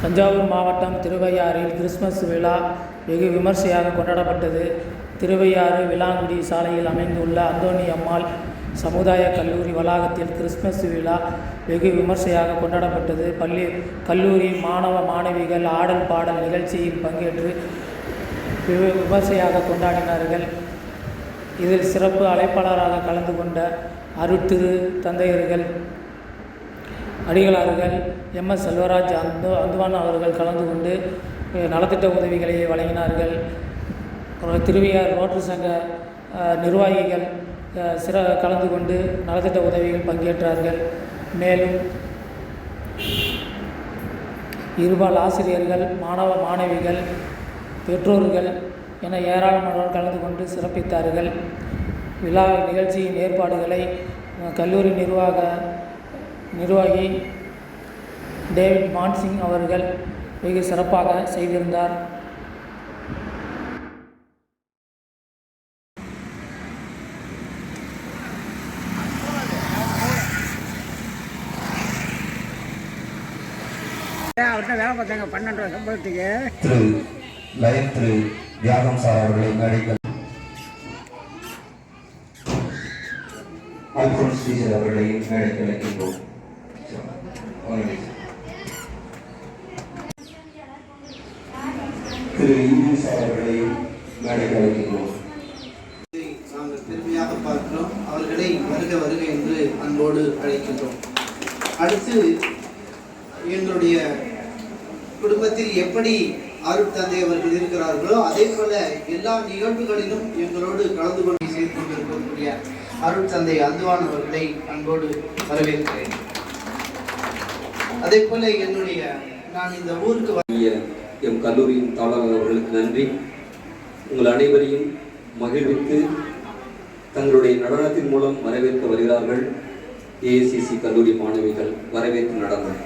தஞ்சாவூர் மாவட்டம் திருவையாறில் கிறிஸ்மஸ் விழா வெகு விமர்சையாக கொண்டாடப்பட்டது. திருவையாறு விளாங்குடி சாலையில் அமைந்துள்ள அந்தோணி அம்மாள் சமுதாய கல்லூரி வளாகத்தில் கிறிஸ்மஸ் விழா வெகு விமர்சையாக கொண்டாடப்பட்டது. கல்லூரி மாணவ மாணவிகள் ஆடல் பாடல் நிகழ்ச்சியில் பங்கேற்று விமர்சையாக கொண்டாடினார்கள். இதில் சிறப்பு அழைப்பாளராக கலந்து கொண்ட அருட்திரு தந்தையர்கள் அடிகளார்கள் எம்.எஸ். செல்வராஜ் அந்துவான் அவர்கள் கலந்து கொண்டு நலத்திட்ட உதவிகளை வழங்கினார்கள். திருவையார் ரோட்டரி சங்க நிர்வாகிகள் கலந்து கொண்டு நலத்திட்ட உதவிகள் பங்கேற்றார்கள். மேலும் இருபால் ஆசிரியர்கள், மாணவ மாணவிகள், பெற்றோர்கள் என ஏராளமானோர் கலந்து கொண்டு சிறப்பித்தார்கள். விழா நிகழ்ச்சியின் ஏற்பாடுகளை கல்லூரி நிர்வாகி டேவிட் மான்சிங் அவர்கள் வெகு சிறப்பாக செய்திருந்தார். வேலை பார்த்தாங்க 12 சம்பளத்துக்கு. திரு தியாகம் சார் அவர்களை மேடைகள் அல்போன்ஸ் டீச்சர் அவர்களையும் மேடைக்கு அழைக்கின்றோம். திரு இங்கிலீஷ் அவர்களையும் மேடைக்கு அழைக்கின்றோம். நாங்கள் பெருமையாக பார்க்கிறோம். அவர்களை வருக வருக என்று அன்போடு அழைக்கின்றோம். அடுத்து எங்களுடைய குடும்பத்தில் எப்படி அருட்தந்தை அவர்கள் இருக்கிறார்களோ அதே போல எல்லா நிகழ்வுகளிலும் எங்களோடு கலந்து கொண்டு செய்து கொண்டிருக்கக்கூடிய அருட்தந்தை அந்துவான் அவர்களை அன்போடு வரவேற்கிறேன். அதே போல நான் இந்த ஊருக்கு எம் கல்லூரியின் தாளர் அவர்களுக்கு நன்றி. உங்கள் அனைவரையும் மகிழ்வித்து தங்களுடைய நடனத்தின் மூலம் வரவேற்க வருகிறார்கள். ஏஐசிசி கல்லூரி மாணவிகள் வரவேற்பு நடனம்.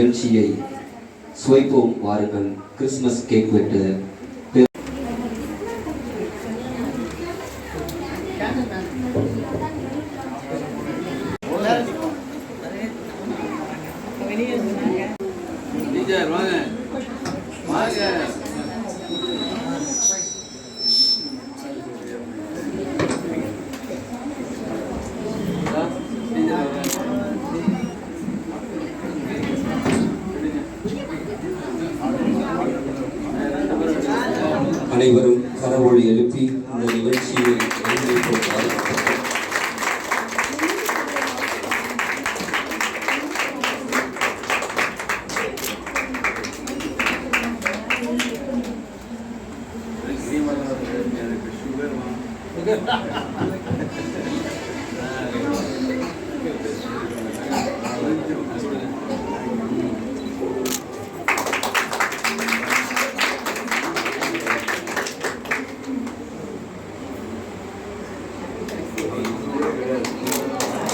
நிகழ்ச்சியை சுவைப்போம் வாருங்கள். கிறிஸ்துமஸ் கேக் வெட்டு அனைவரும் கரவொலி எழுப்பி இந்த நிகழ்ச்சியை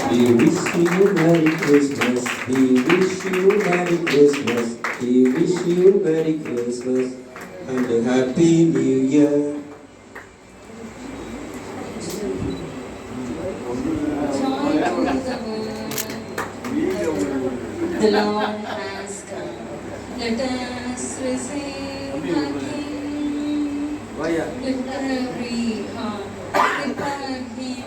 We wish you Merry Christmas. We wish you Merry Christmas. We wish you Merry Christmas and a Happy New Year. The Lord has come. Let us receive the King. Let every heart prepare Him.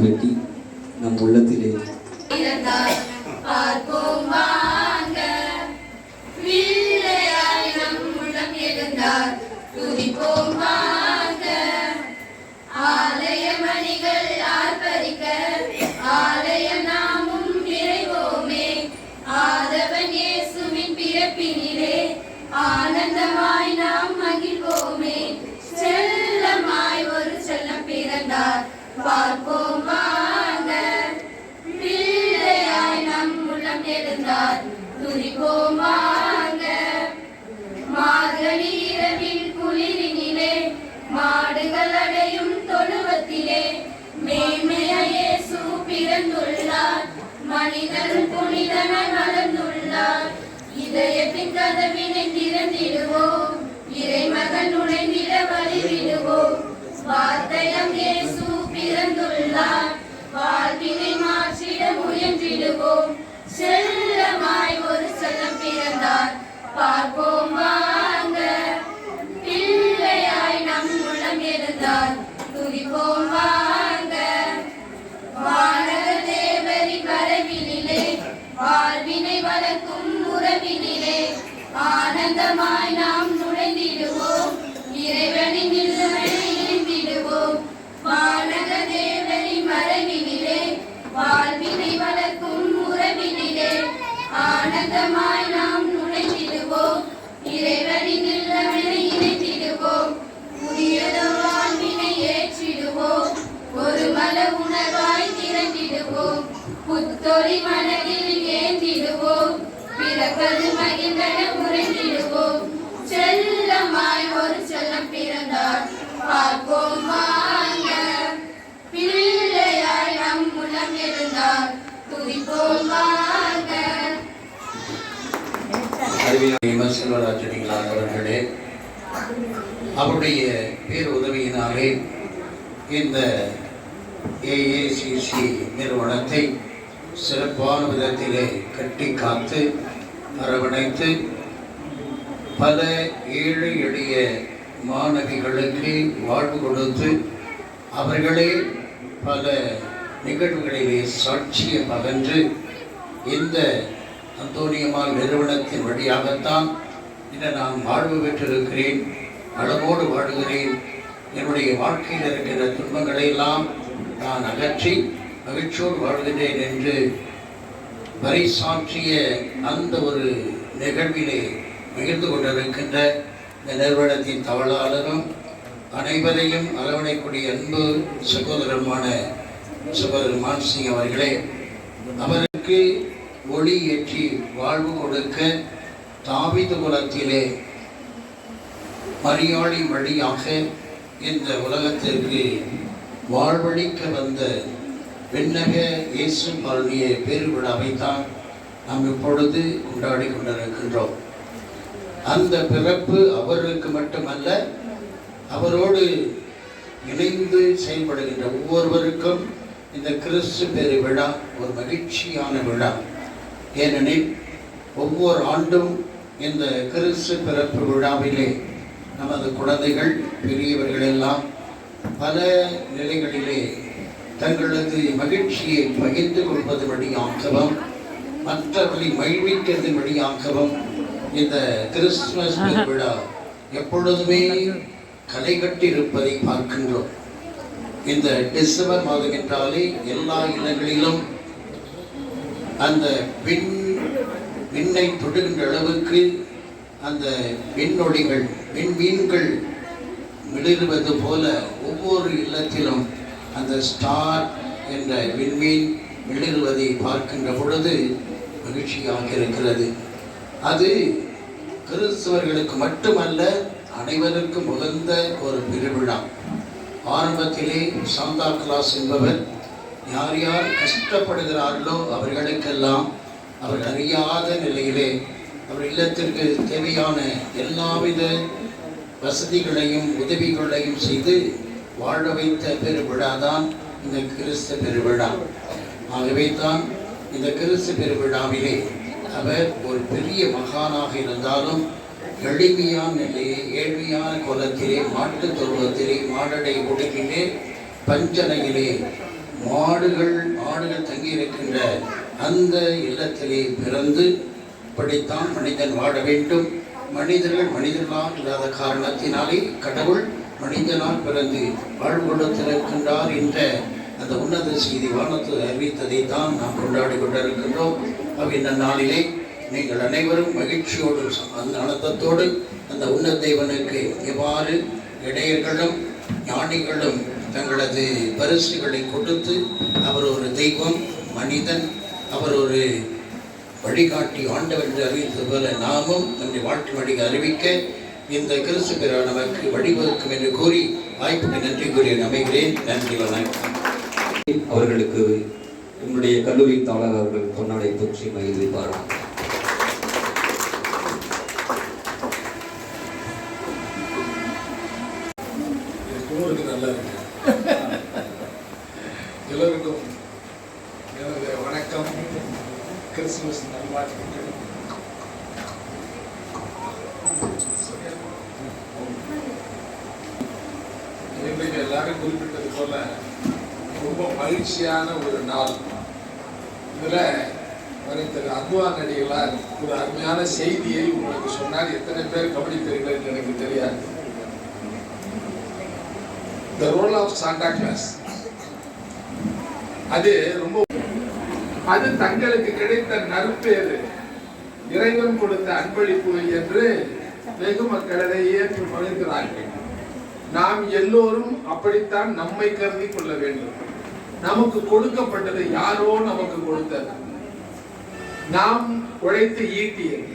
வெட்டி நம் உள்ளத்திலே பார்ப்போம் வாங்க, பிள்ளையாய் நம் உள்ளம் எழுந்தார், துதிப்போம் வாங்க. ஆலய மணிகள் ஆர்ப்பரிக்க, ஆலயம் நாமும் நிறைவோமே. ஆதவன் இயேசுவின் பிறப்பினிலே ஆனந்தமாய் நாம் மகிழ்வோமே. செல்லமாய் ஒரு செல்லம் பிறந்தார், பார்ப்போம் வாங்க. பிள்ளையாய் நம் உள்ளம் எழுந்தார், துதிப்போம் வாங்க. மார்கழி இரவில் குளிரினிலே, மாடுகள் அடையும் தொழுவத்திலே, மேன்மையாய் இயேசு பிறந்துள்ளார், மனிதன் புனிதனாய் மலர்ந்துள்ளார். இதயத்தின் கதவினை திறந்திடுவோம், இறைமகன் நுழைந்திட வழிவிடுவோம். வார்த்தையம் இயேசு பிறந்துள்ளார், வாழ்வினை மாற்றிட முயன்றிடுவோம். செல்லமாய் ஒரு செல்லம் பிறந்தார், பார்ப்போம் வாங்க. பிள்ளையாய் நம் உள்ளம் எழுந்தார், துதிப்போம் வாங்க. வானக தேவரின் வரவினிலே, வாழ்வினை வளர்க்கும் உறவினிலே, ஆனந்தமாய் நாம் நுழைந்திடுவோம், இறைவனின் இல்லங்களை இணைந்திடுவோம். வானக தேவரின் மறைவினிலே, வாழ்வினை வளர்க்கும் உறவினிலே, ஆனந்தமாய் நாம் நுழைந்திடுவோம், இறைவனின் இல்லங்களை இணைந்திடுவோம். புதியதோர் வாழ்வினை ஏற்றிடுவோம், ஒரு மல உணர்வாய் திரண்டிடுவோம். புத்தொழி மனதில் ஏந்திடுவோம், பிறப்பது மகிழ்ந்தன உறைந்திடுவோம். செல்லமாய் ஒரு செல்லம் பிறந்தார், பார்ப்போம் வாங்க. பிள்ளையாய் நம் உள்ளம் எழுந்தார், துதிப்போம் வாங்க. அறிவியல் செல்வராஜனிகளார் அவர்களே, அவருடைய பேர் உதவியினாலே இந்த AACC நிறுவனத்தை சிறப்பான விதத்திலே கட்டி காத்து அரவணைத்து பல ஏழை எளிய மாணவிகளுக்கு வாழ்வு கொடுத்து அவர்களே பல நிகழ்வுகளிலே சாட்சிய பகன்று இந்த அந்தோனியம்மாள் நிறுவனத்தின் வழியாகத்தான் இன்று நான் வாழ்வு பெற்றிருக்கிறேன், அளவோடு வாழுகிறேன். என்னுடைய வாழ்க்கையில் இருக்கிற துன்பங்களை எல்லாம் நான் அகற்றி மகிழ்ச்சியோடு வாழ்கிறேன் என்று பறைசாற்றிய அந்த ஒரு நிகழ்விலே மகிழ்ந்து கொண்டிருக்கின்ற இந்த நிறுவனத்தின் தவளாளரும் அனைவரையும் அரவணைக்கூடிய அன்பு சகோதரமான சகோதரர் மான்சிங் அவர்களே, அவருக்கு ஒளி ஏற்றி வாழ்வு கொடுக்க தாவீது குலத்திலே மரியாதை வழியாக இந்த உலகத்திற்கு வாழ்வழிக்க வந்த விண்ணக இயேசு பால்னிய பெருவிழாவை தான் நாம் இப்பொழுது கொண்டாடி கொண்டிருக்கின்றோம். அந்த பிறப்பு அவருக்கு மட்டுமல்ல, அவரோடு இணைந்து செயல்படுகின்ற ஒவ்வொருவருக்கும் இந்த கிறிஸ்து பெரு விழா ஒரு மகிழ்ச்சியான விழா. ஏனெனில் ஒவ்வொரு ஆண்டும் இந்த கிறிஸ்து பிறப்பு விழாவிலே நமது குழந்தைகள் பெரியவர்கள் எல்லாம் பல நிலைகளிலே தங்களது மகிழ்ச்சியை பகிர்ந்து கொள்வது வழியாகவும் மற்றவர்களை மகிழ்விக்கிறது வழியாகவும் இந்த கிறிஸ்துமஸ் விழா எப்பொழுதுமே களை கட்டி இருப்பதை பார்க்கின்றோம். இந்த டிசம்பர் மாதம் என்றாலே எல்லா இடங்களிலும் அந்த விண்ணை தொடுகின்ற அளவுக்கு அந்த விண்ணொடிகள் விண்மீன்கள் மிளிர்வது போல ஒவ்வொரு இல்லத்திலும் அந்த ஸ்டார் என்ற விண்மீன் மிளிர்வதை பார்க்கின்ற பொழுது மகிழ்ச்சியாக இருக்கிறது. அது கிறிஸ்தவர்களுக்கு மட்டுமல்ல, அனைவருக்கும் உகந்த ஒரு பெருவிழா. ஆரம்பத்திலே சாந்தா கிளாஸ் என்பவர் யார் யார் கஷ்டப்படுகிறார்களோ அவர்களுக்கெல்லாம் அவர் அறியாத நிலையிலே அவர் இல்லத்திற்கு தேவையான எல்லாவித வசதிகளையும் உதவிகளையும் செய்து வாழ வைத்த பெருவிழா தான் இந்த கிறிஸ்து பெருவிழா. ஆகவே தான் இந்த கிறிஸ்து பெருவிழாவிலே அவர் ஒரு பெரிய மகானாக இருந்தாலும் எளிமையான நிலையை ஏழ்மையான குலத்திலே மாட்டுத் தொழுவத்திலே மாடடை உடுக்கிலே பஞ்சனையிலே மாடுகள் தங்கியிருக்கின்ற அந்த இல்லத்திலே பிறந்து இப்படித்தான் மனிதன் வாழ வேண்டும். மனிதர்களால் இல்லாத காரணத்தினாலே கடவுள் மனிதனால் பிறந்து வாழ்வொடுத்திருக்கின்றார் என்ற அந்த உன்னத செய்தி வானத்தில் அறிவித்ததை தான் நாம் கொண்டாடி கொண்டிருக்கின்றோம். இந்த நாளிலே நீங்கள் அனைவரும் மகிழ்ச்சியோடு அந்த ஆனந்தத்தோடு அந்த உன்னத தேவனுக்கு எவ்வாறு இடையர்களும் ஞானிகளும் தங்களது பரிசுகளை கொடுத்து அவர் ஒரு தெய்வம், மனிதன், அவர் ஒரு வழிகாட்டி ஆண்டவர் என்று அறிவித்தது போல நாமும் நம்முடைய வாழ்க்கை வழியை அறிவிக்க இந்த கிறிஸ்து பிறா நமக்கு வழிவகுக்கும் என்று கூறி வாய்ப்புக்கு நன்றி கூறிய அமைகிறேன். நன்றி, வணக்கம். அவர்களுக்கு என்னுடைய கல்லூரி தாளர் அவர்கள் பொன்னாடை பற்றி மகிழ்விப்பார்கள். எல்லோருக்கும் எனது வணக்கம், கிறிஸ்துமஸ் நல்வாழ்த்துக்கள். இன்றைக்கு எல்லாரும் குறிப்பிட்டது போல ரொம்ப மகிழ்ச்சியான ஒரு நாள். இதில் திரு அத்வான் அடிகளார் ஒரு அருமையான செய்தியை உங்களுக்கு சொன்னார். எத்தனை பேர் கவனித்தீர்கள் என்று எனக்கு தெரியாது. The role of Santa Claus, அது தங்களுக்கு கிடைத்த நற்பேறு, இறைவன் கொடுத்த அன்பளிப்பு என்று வெகு மக்கள் அதை ஏற்று மகிழ்கிறார்கள். நாம் எல்லோரும் அப்படித்தான் நம்மை கருதி கொள்ள வேண்டும். நமக்கு கொடுக்கப்பட்டது யாரோ நமக்கு கொடுத்தது, நாம் உழைத்து ஈட்டியது.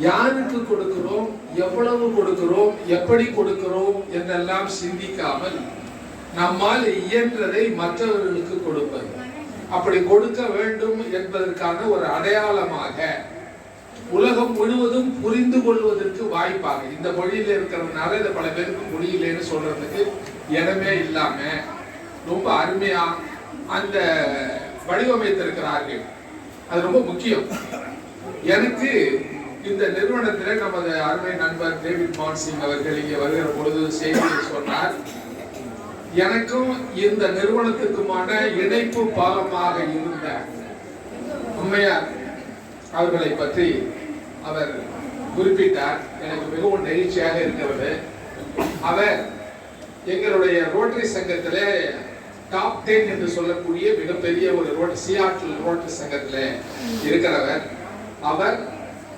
யாருக்கு கொடுக்கிறோம், எவ்வளவு கொடுக்கிறோம், எப்படி கொடுக்கிறோம் என்றெல்லாம் சிந்திக்காமல் நம்மால் இயன்றதை மற்றவர்களுக்கு கொடுப்பது, அப்படி கொடுக்க வேண்டும் என்பதற்கான ஒரு அடையாளமாக உலகம் முழுவதும் புரிந்து கொள்வதற்கு வாய்ப்பாக, இந்த மொழியில இருக்கிறதுனால இதை பல பேருக்கு மொழியிலேன்னு சொல்றதுக்கு இடமே இல்லாம ரொம்ப அருமையா அந்த வடிவமைத்திருக்கிறார்கள். அது ரொம்ப முக்கியம். எனக்கு இந்த நிறுவனத்தில் நமது அருமை நண்பர் டேவிட் மான்சிங் அவர்கள் இங்கே வருகிற பொழுது செய்தியை சொன்னார். எனக்கும் இந்த நிறுவனத்துக்குமான இணைப்பு பாலமாக இருந்த அம்மையார் அவர்களை பற்றி அவர் குறிப்பிட்டார். எனக்கு மிகவும் நெகிழ்ச்சியாக இருக்கிறது. அவர் எங்களுடைய ரோட்டரி சங்கத்திலே டாப் அக்டேன் என்று சொல்லக்கூடிய மிகப்பெரிய ஒரு சியாட்டில் ரோட்டரி சங்கத்தில் இருக்கிறவர். அவர்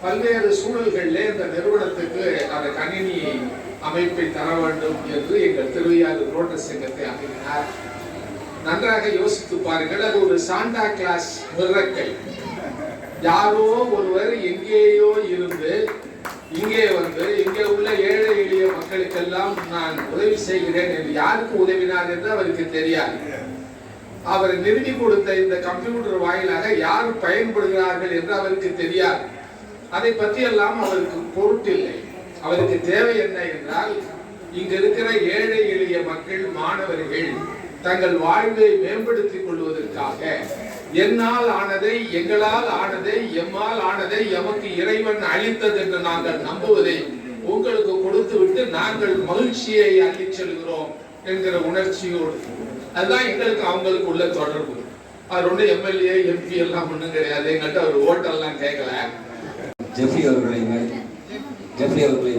பல்வேறு சூழல்களிலே இந்த நிறுவனத்துக்கு அந்த கணினி அமைப்பை தர வேண்டும் என்று எங்கள் திருவையாறு ரோட்டரி சங்கத்தை அணுகினார். நன்றாக யோசித்து பாருங்கள், அது ஒரு சாண்டா கிளாஸ் மிரக்கல். யாரோ ஒருவர் எங்கேயோ இருந்து இங்கே வந்து இங்கே உள்ள ஏழை எளிய மக்களுக்கெல்லாம் நான் உதவி செய்கிறேன் என்று யாருக்கு உதவினார் என்று அவருக்கு தெரியாது. அவர் நிறுவி கொடுத்த இந்த கம்ப்யூட்டர் வாயிலாக யார் பயன்படுகிறார்கள் என்று அவருக்கு தெரியாது. அதை பற்றி எல்லாம் அவருக்கு பொருட்டில்லை. அவருக்கு தேவை என்ன என்றால், இங்க இருக்கிற ஏழை எளிய மக்கள், மாணவர்கள் தங்கள் வாழ்வை மேம்படுத்திக் கொள்வதற்காக என்னால் ஆனதை, எங்களால் ஆனதை, எம்மால் ஆனதை எமக்கு இறைவன் அளித்தது என்று நாங்கள் நம்புவதை உங்களுக்கு கொடுத்து விட்டு நாங்கள் மகிழ்ச்சியை அள்ளிச் செல்கிறோம் என்கிற உணர்ச்சியோடு, அதுதான் எங்களுக்கு அவங்களுக்கு உள்ள தொடர்பு. அவர் ஒன்றும் எம்எல்ஏ எம்பி எல்லாம் ஒன்றும் கிடையாது. எங்கள்கிட்ட ஒரு ஓட்டெல்லாம் கேட்கல. ஜெஃப்ரி அவர்களை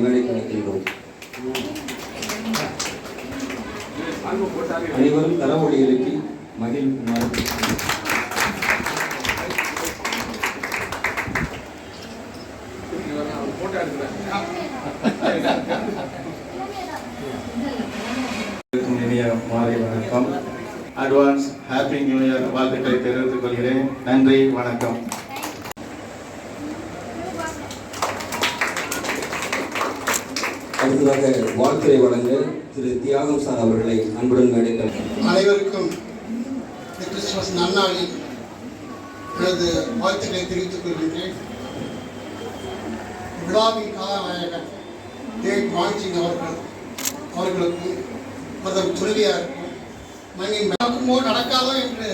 மேடைக்கு அழைக்கின்றோம். அனைவரும் தரவொலி எழுப்பி மகிழ்குமார். இனிய மாலை வணக்கம். அட்வான்ஸ் ஹாப்பி நியூ இயர் வாழ்த்துக்களை தெரிவித்துக் கொள்கிறேன். நன்றி, வணக்கம். அடுத்ததாக வாழ்த்துறை வழங்க திரு தியாகம் சார் அவர்களை அன்புடன் மேடைக்கு. அனைவருக்கும் கிறிஸ்துமஸ் நன்னாளில் எனது வாழ்த்துக்களை தெரிவித்துக் கொள்கின்றேன். விழாவின் கதாநாயகன் டேவிட் மான்சிங் அவர்களுக்கும் மதம் துறவியாருக்கும் மண்ணின் நடக்கும்போது நடக்காதோ என்று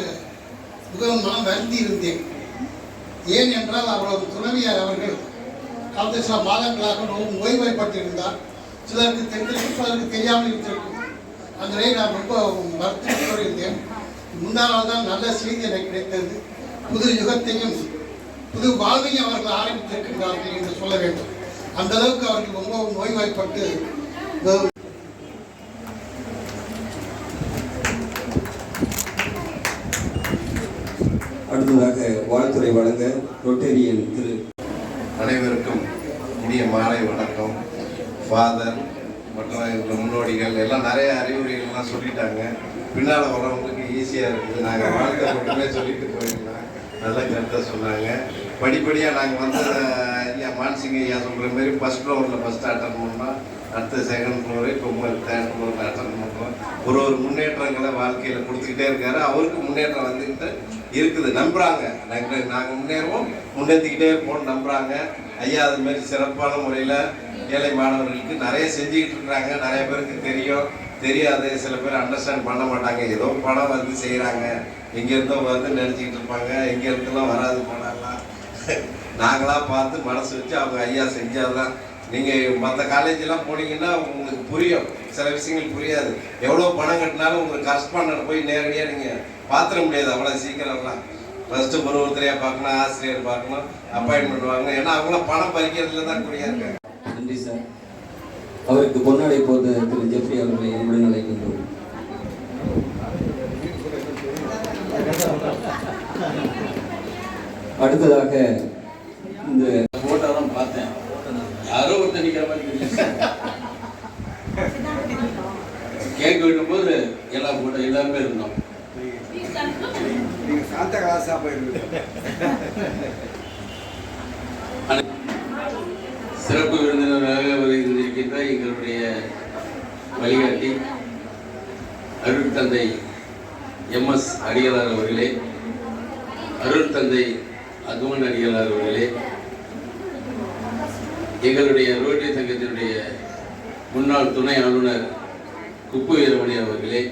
மிகவும் மனம் வருந்தி இருந்தேன். ஏன் என்றால் அவரது துறவியார் அவர்கள் கடந்த சில மாதங்களாக மிகவும் ஓய்வாய்ப்பட்டிருந்தார். சிலருக்கு தெரிந்திருக்கும், சிலருக்கு தெரியாமல் இருந்திருக்கும். அந்த நிலையில் நான் ரொம்ப வருத்தத்தோடு இருந்தேன். முந்தா நாள் தான் நல்ல செய்தி எனக்கு கிடைத்தது. புது யுகத்தையும் புது வாழ்வையும் அவர்கள் ஆரம்பித்திருக்கின்றார்கள் என்று சொல்ல வேண்டும். அந்த அளவுக்கு அவர்கள் ரொம்பவும் நோய்வாய்ப்பட்டு அடுத்ததாக வாழ்த்துறை வழங்க ரொட்டேரியன் திரு. அனைவருக்கும் இனிய மாலை வணக்கம். ஃபாதர் மற்றும் எங்கள் முன்னோடிகள் எல்லாம் நிறைய அறிவுரைகள்லாம் சொல்லிட்டாங்க. பின்னால் வர்றவங்களுக்கு ஈஸியாக இருக்குது. நாங்கள் வாழ்க்கை மட்டுமே சொல்லிட்டு போயிருந்தோம். நல்ல கருத்தை சொன்னாங்க. படிப்படியாக நாங்கள் வந்து ஐயா மான்சிங் ஐயா சொல்கிற மாரி ஃபஸ்ட் ஃப்ளோரில் ஃபஸ்ட்டு அட்டன் பண்ணோம். அடுத்து செகண்ட் ஃப்ளோரு, இப்போ தேர்ட் ஃப்ளோரில் அட்டன் பண்ணுறோம். ஒரு முன்னேற்றங்களை வாழ்க்கையில் கொடுத்துக்கிட்டே இருக்காரு. அவருக்கு முன்னேற்றம் வந்துக்கிட்டு இருக்குது. நம்புகிறாங்க, நாங்கள் முன்னேறுவோம், முன்னேற்றிக்கிட்டே இருப்போம்னு நம்புகிறாங்க. ஐயா அது மாதிரி சிறப்பான முறையில் ஏழை மாணவர்களுக்கு நிறைய செஞ்சுக்கிட்டு இருக்கிறாங்க. நிறைய பேருக்கு தெரியாது, சில பேர் அண்டர்ஸ்டாண்ட் பண்ண மாட்டாங்க. ஏதோ பணம் வந்து செய்கிறாங்க, எங்கேருந்தோ வந்து நினச்சிக்கிட்டு இருப்பாங்க. எங்கேருந்துலாம் வராது பணம்லாம் நாங்களாக பார்த்து மனசு வச்சு அவங்க ஐயா செஞ்சாதான். நீங்கள் மற்ற காலேஜெலாம் போனீங்கன்னா உங்களுக்கு புரியும், சில விஷயங்கள் புரியாது. எவ்வளோ பணம் கட்டினாலும் உங்களுக்கு கரஸ்பாண்டன்ட் போய் நேரடியாக நீங்கள் பார்த்துட முடியாது அவ்வளோ சீக்கிரம்லாம். ஃபஸ்ட்டு ஒருத்தரையாக பார்க்கணும், ஆசிரியர் பார்க்கணும், அப்பாயின்மெண்ட் வாங்கணும். ஏன்னா அவங்களாம் பணம் பறிக்கிறதுல தான் குறியாக இருக்காங்க. நன்றி சார். அவருக்கு பொன்னாடை போது திரு ஜெஃப்ரி அவர்களை அன்புடன் அழைக்கின்றோம். அடுத்ததாக இந்த போட்டோலாம் பார்த்தேன். யாரோ ஒருத்தர் நிற்கிற மாதிரி கேக் வெட்டும்போது எல்லா போட்டோ எல்லாருமே இருந்தோம். சாந்த கிளாஸாக போயிருக்கு. சிறப்பு விருந்தினராக வருகின்ற எங்களுடைய வழிகாட்டி அருள் தந்தை எம்எஸ் அடிகளார் அவர்களே, அருள் தந்தை அகுமன் அடிகளார் அவர்களே, எங்களுடைய ரோட்டரி சங்கத்தினுடைய முன்னாள் துணை ஆளுநர் குப்பு வீரமணி அவர்களே,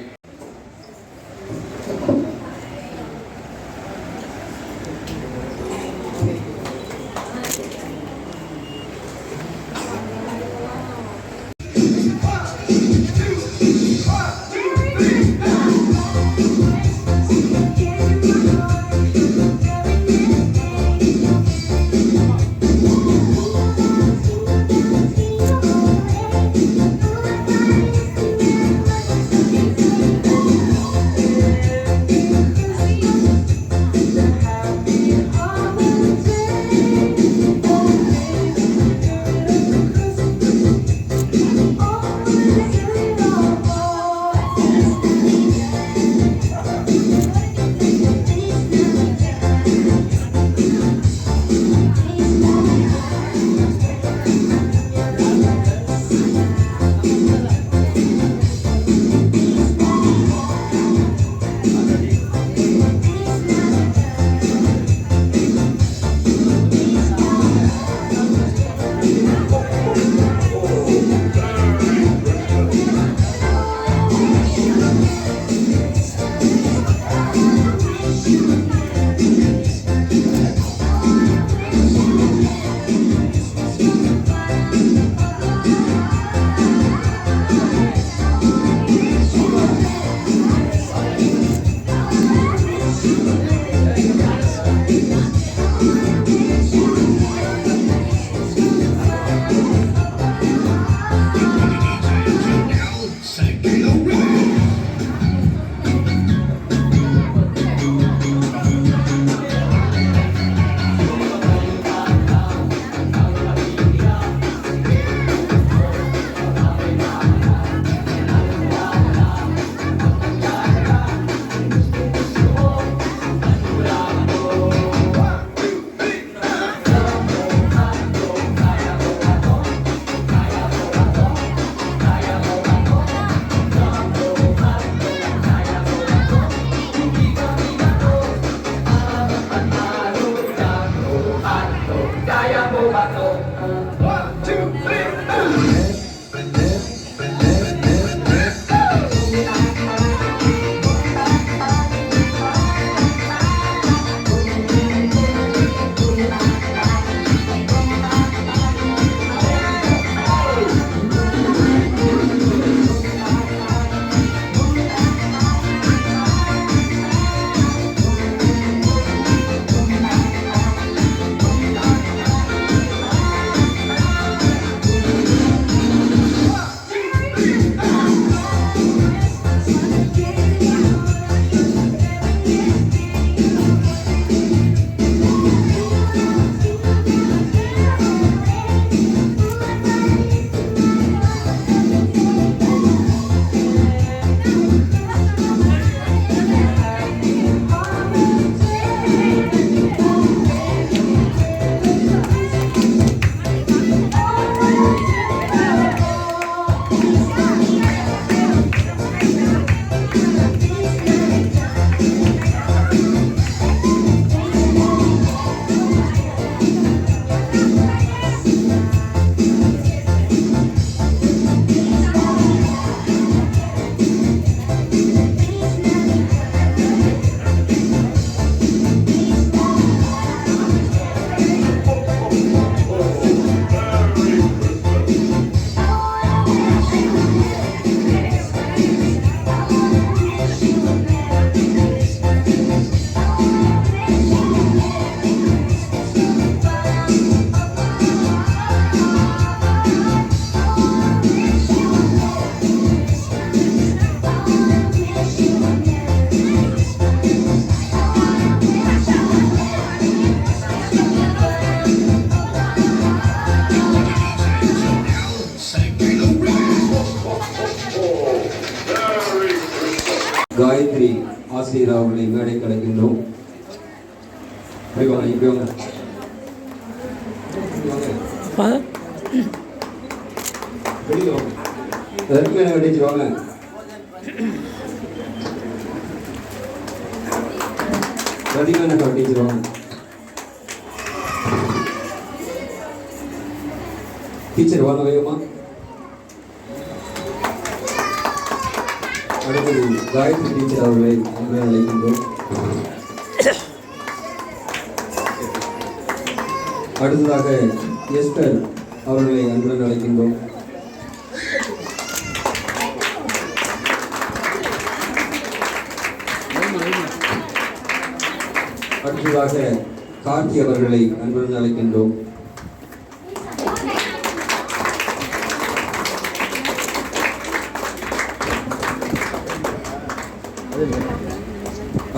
ஆசிரியர் அவர்களை மேடைக்கு அழைக்கின்றோம். இப்படி வாங்க. வெளியில வாங்க. அதற்கு மேலே அடிச்சு வாங்க. ரதிகான டீச்சர் வாங்க. டீச்சர் வாங்க வேகமா. அடுத்தது காயத்ரி டீச்சர் அவர்களை அன்புடன் அழைக்கின்றோம். அடுத்ததாக எஸ்தர் அவர்களை அன்புடன் அழைக்கின்றோம். அடுத்ததாக கார்த்தி அவர்களை அன்புடன் அழைக்கின்றோம்.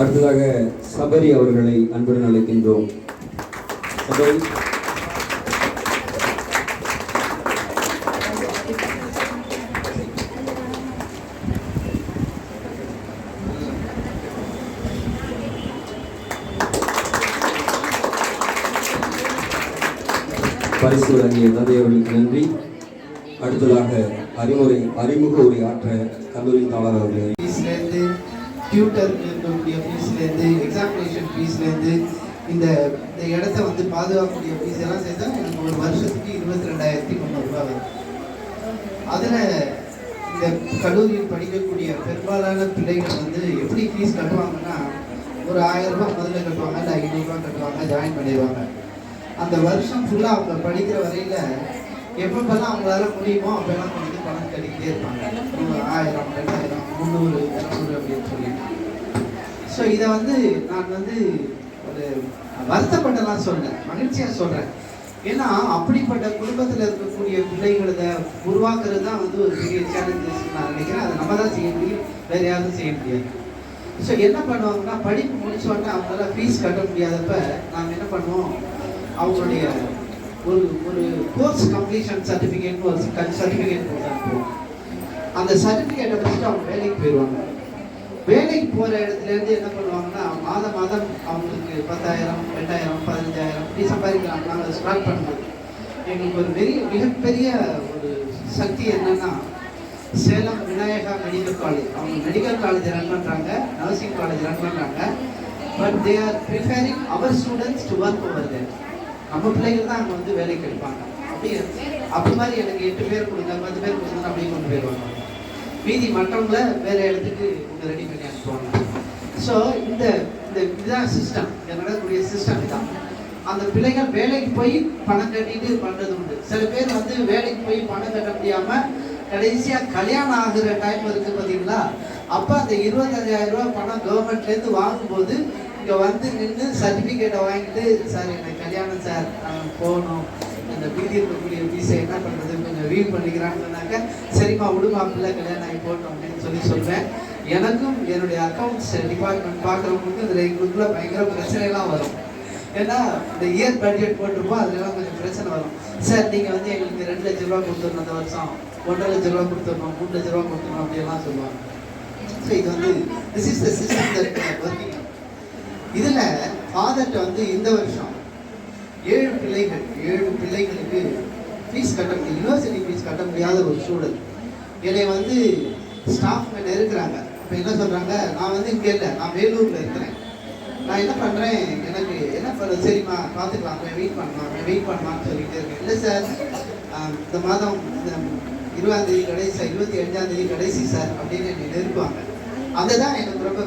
அடுத்ததாக சபரி அவர்களை அன்புடன் அழைக்கின்றோம். சபரி. பரிசு வழங்கிய தந்தை அவர்களுக்கு நன்றி. அடுத்ததாக அறிமுக உரை ஆற்ற கல்லூரி தாளர் அவர்கள். டியூட்டருக்கு இருக்கக்கூடிய ஃபீஸ்லேருந்து எக்ஸாமினேஷன் ஃபீஸ்லேருந்து இந்த இடத்த வந்து பாதுகாக்கக்கூடிய ஃபீஸ் எல்லாம் சேர்த்தா எனக்கு ஒரு வருஷத்துக்கு 22,300 ரூபா வரும். அதில் இந்த கல்லூரியில் படிக்கக்கூடிய பெரும்பாலான பிள்ளைகள் வந்து எப்படி ஃபீஸ் கட்டுவாங்கன்னா ஒரு 1000 ரூபா முதல்ல கட்டுவாங்க, இல்லை 500 ரூபா கட்டுவாங்க, ஜாயின் பண்ணிடுவாங்க. அந்த வருஷம் ஃபுல்லாக அவங்க படிக்கிற வரையில் எப்பப்பெல்லாம் அவங்களால முடியுமோ அப்போல்லாம் வந்து பணம் கட்டிக்கிட்டே இருப்பாங்க. 1000, 2000, 300, 200 அப்படின்னு சொல்லிட்டு. ஸோ இதை வந்து நான் வந்து ஒரு வருத்தப்பட்டதான் சொல்றேன், மகிழ்ச்சியாக சொல்கிறேன். ஏன்னா அப்படிப்பட்ட குடும்பத்தில் இருக்கக்கூடிய பிள்ளைகளை உருவாக்குறது தான் வந்து ஒரு பெரிய சேலஞ்சஸ் நான் நினைக்கிறேன். அதை நம்ம தான் செய்ய முடியும், வேற யாரும் செய்ய முடியாது. ஸோ என்ன பண்ணுவாங்கன்னா படிப்பு முடிச்சோடனே அவங்களால ஃபீஸ் கட்ட முடியாதப்ப நாங்கள் என்ன பண்ணுவோம், அவங்களுடைய ஒரு கோர்ஸ் கம்ப்ளீஷன் சர்டிஃபிகேட்னு ஒரு சர்டிஃபிகேட் கொடுத்தாங்க. அந்த சர்டிஃபிகேட்டை வச்சுட்டு அவங்க வேலைக்கு போயிடுவாங்க. வேலைக்கு போகிற இடத்துலேருந்து என்ன பண்ணுவாங்கன்னா மாதம் அவங்களுக்கு 10,000, 2,000, 15,000 இப்படி சம்பாதிக்கிறாங்க. நாங்கள் ஸ்டார்ட் பண்ணும்போது எங்களுக்கு ஒரு மிகப்பெரிய ஒரு சக்தி என்னன்னா, சேலம் விநாயகா மெடிக்கல் காலேஜ், அவங்க மெடிக்கல் காலேஜ் ரன் பண்ணுறாங்க, நர்சிங் காலேஜ் ரன் பண்ணுறாங்க. But they are preferring our students to work over there. நம்ம பிள்ளைகள் தான் அங்கே வந்து வேலைக்கு எடுப்பாங்க. அப்படி மாதிரி எனக்கு 8 பேர் கொடுங்க, 10 பேர் கொடுங்க அப்படியே கொண்டு போயிடுவாங்க. மீதி மற்றவங்கள வேறு இடத்துக்கு இவங்க ரெடி பண்ணி அனுப்புவாங்க. ஸோ இந்த இதுதான் சிஸ்டம், நடக்கக்கூடிய சிஸ்டம் இதுதான். அந்த பிள்ளைகள் வேலைக்கு போய் பணம் கட்டிட்டு பண்ணுறது உண்டு. சில பேர் வந்து வேலைக்கு போய் பணம் கட்ட முடியாமல் கடைசியாக கல்யாணம் ஆகுற டைம் இருக்குது பார்த்தீங்களா, அப்போ அந்த 25,000 ரூபா பணம் கவர்மெண்ட்லேருந்து வாங்கும்போது இங்கே வந்து நின்று சர்டிஃபிகேட்டை வாங்கிட்டு, சார் எனக்கு கல்யாணம் சார், நான் போகணும், இந்த மீதி இருக்கக்கூடிய ஃபீஸை என்ன பண்ணுறது கொஞ்சம் வீல் பண்ணிக்கிறான்னு சொன்னாக்க, சரிம்மா விடுமா பிள்ளை கல்யாணம் ஆகி போட்டோம் அப்படின்னு சொல்வேன். எனக்கும் என்னுடைய அக்கௌண்ட்ஸ் டிபார்ட்மெண்ட் பார்க்குறவங்களுக்கு இதில் எங்களுக்குள்ள பயங்கர பிரச்சனைலாம் வரும். ஏன்னா இந்த இயர் பட்ஜெட் போட்டிருப்போம், அதுலாம் கொஞ்சம் பிரச்சனை வரும். சார் நீங்கள் வந்து எங்களுக்கு 2 லட்ச ரூபா கொடுத்துடணும், அந்த வருஷம் 1.5 லட்ச ரூபா கொடுத்துடணும், 3 லட்ச ரூபா கொடுத்துடணும் அப்படியெல்லாம் சொல்லுவாங்க. ஸோ இது வந்து this is the system that working. இதில் ஃபாதர்கிட்ட வந்து இந்த வருஷம் 7 பிள்ளைகளுக்கு ஃபீஸ் கட்ட முடியும், யூனிவர்சிட்டி ஃபீஸ் கட்ட முடியாத ஒரு சூழல். என்னை வந்து ஸ்டாஃப் மேலே இருக்கிறாங்க. இப்போ என்ன சொல்கிறாங்க, நான் வந்து இங்கே இல்லை, நான் வேலூரில் இருக்கிறேன். நான் என்ன பண்ணுறேன், எனக்கு என்ன பண்ணுறது, சரிம்மா பார்த்துக்கலாம், வெயிட் பண்ணலான்னு சொல்லிகிட்டே இருக்கேன். இல்லை சார், இந்த மாதம் 20ஆம் தேதி கடைசி, 25ஆம் தேதி கடைசி சார் அப்படின்னு என்னை நெருக்குவாங்க. அதுதான் எனக்கு ரொம்ப.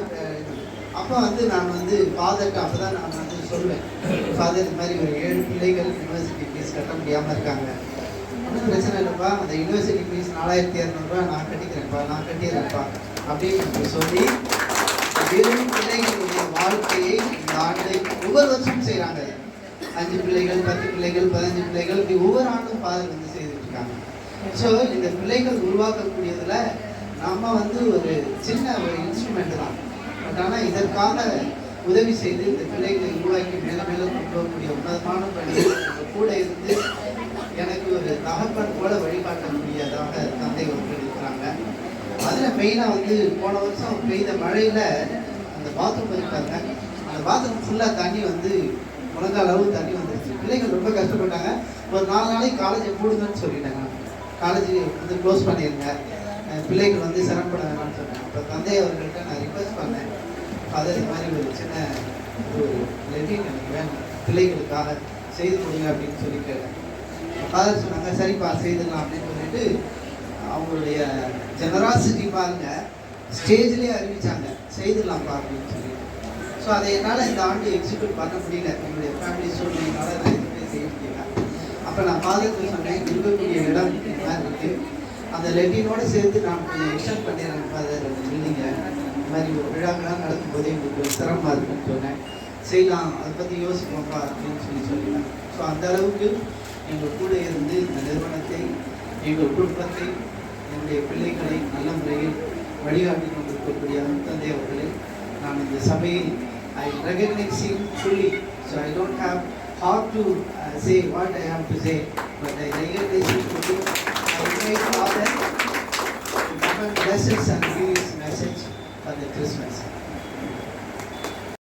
அப்போ வந்து நான் வந்து ஃபாதர்கிட்ட அப்போ தான் நான் வந்து சொல்லுவேன், ஃபாதர் இந்த மாதிரி ஒரு 7 பிள்ளைகள் யூனிவர்சிட்டி ஃபீஸ் கட்ட முடியாமல் இருக்காங்க, ஒன்றும் பிரச்சனை இல்லைப்பா, அந்த யூனிவர்சிட்டி ஃபீஸ் 4,200 ரூபா நான் கட்டிடுறேன்ப்பா அப்படின்னு சொல்லி 7 பிள்ளைகளுடைய வாழ்க்கையை இந்த ஆண்டு ஒவ்வொரு வருஷமும் செய்கிறாங்க. 5 பிள்ளைகள், 10 பிள்ளைகள், 15 பிள்ளைகள், இப்படி ஒவ்வொரு ஆண்டும் ஃபாதர் வந்து செய்துட்டு இருக்காங்க. ஸோ இந்த பிள்ளைகள் உருவாக்கக்கூடியதில் நம்ம வந்து ஒரு சின்ன ஒரு இன்ஸ்ட்ருமெண்ட் தான். பட் ஆனால் இதற்காக உதவி செய்து இந்த பிள்ளைகளை உருவாக்கி மேலே கொண்டு வரக்கூடிய உன்னதமான பள்ளிகள் கூட இருந்து எனக்கு ஒரு தகப்பன் போல வழிகாட்டக்கூடியதாக தந்தை வந்து இருக்கிறாங்க. அதில் மெயினாக வந்து போன வருஷம் பெய்த மழையில் அந்த பாத்ரூம் இருக்காங்க. அந்த பாத்ரூம் ஃபுல்லாக தண்ணி வந்து முழங்கால் அளவு தண்ணி வந்துருச்சு. பிள்ளைகள் ரொம்ப கஷ்டப்பட்டாங்க. ஒரு 4 நாளைக்கு காலேஜை மூடுங்கன்னு சொல்லிட்டாங்க. காலேஜ் வந்து க்ளோஸ் பண்ணிடுங்க, பிள்ளைகள் வந்து சிரமப்பட வேணாம்னு சொன்னேன். அப்போ தந்தை அவர்கள்ட்ட நான் ரிக்வெஸ்ட் பண்ணேன், ஃபாதர் இது மாதிரி ஒரு சின்ன ஒரு லெட்டின் எனக்கு வேணும், பிள்ளைகளுக்காக செய்து கொடுங்க அப்படின்னு சொல்லி கேட்டேன். ஃபாதர் சொன்னாங்க சரிப்பா செய்துடலாம் அப்படின்னு சொல்லிட்டு அவங்களுடைய ஜெனராசிட்டி பாருங்க, ஸ்டேஜ்லேயே அறிவிச்சாங்க செய்துடலாம்ப்பா அப்படின்னு சொல்லி. ஸோ அதை என்னால் இந்த ஆண்டு எக்ஸிக்யூட் பண்ண முடியல, என்னுடைய ஃபேமிலி சூழ்நிலையினால நான் எதுவுமே செய்ய முடியல. அப்போ நான் ஃபாதருக்கு சொன்னேன், இருக்கக்கூடிய இடம் இந்த மாதிரி இருக்குது, அந்த லெட்டினோடு சேர்த்து நான் கொஞ்சம் எக்ஸ்டெண்ட் பண்ணிடுறேன் ஃபாதர் பில்டிங்கை, இந்த மாதிரி ஒரு விழாக்கெல்லாம் நடக்கும்போதே எங்களுக்கு ஒரு சிரமமாக இருக்குன்னு சொன்னேன். செய்யலாம், அதை பற்றி யோசிப்போம்ப்பா அப்படின்னு சொல்லிட்டேன். ஸோ அந்த அளவுக்கு எங்கள் கூட இருந்து இந்த நிறுவனத்தை, எங்கள் குடும்பத்தை, என்னுடைய பிள்ளைகளை நல்ல முறையில் வழிகாட்டி கொண்டிருக்கக்கூடிய தந்தை அவர்களை நான் இந்த சபையில் I recognize him fully, so I don't have how to say what I have to say, but I recognize him fully. I invite Father to come and bless us and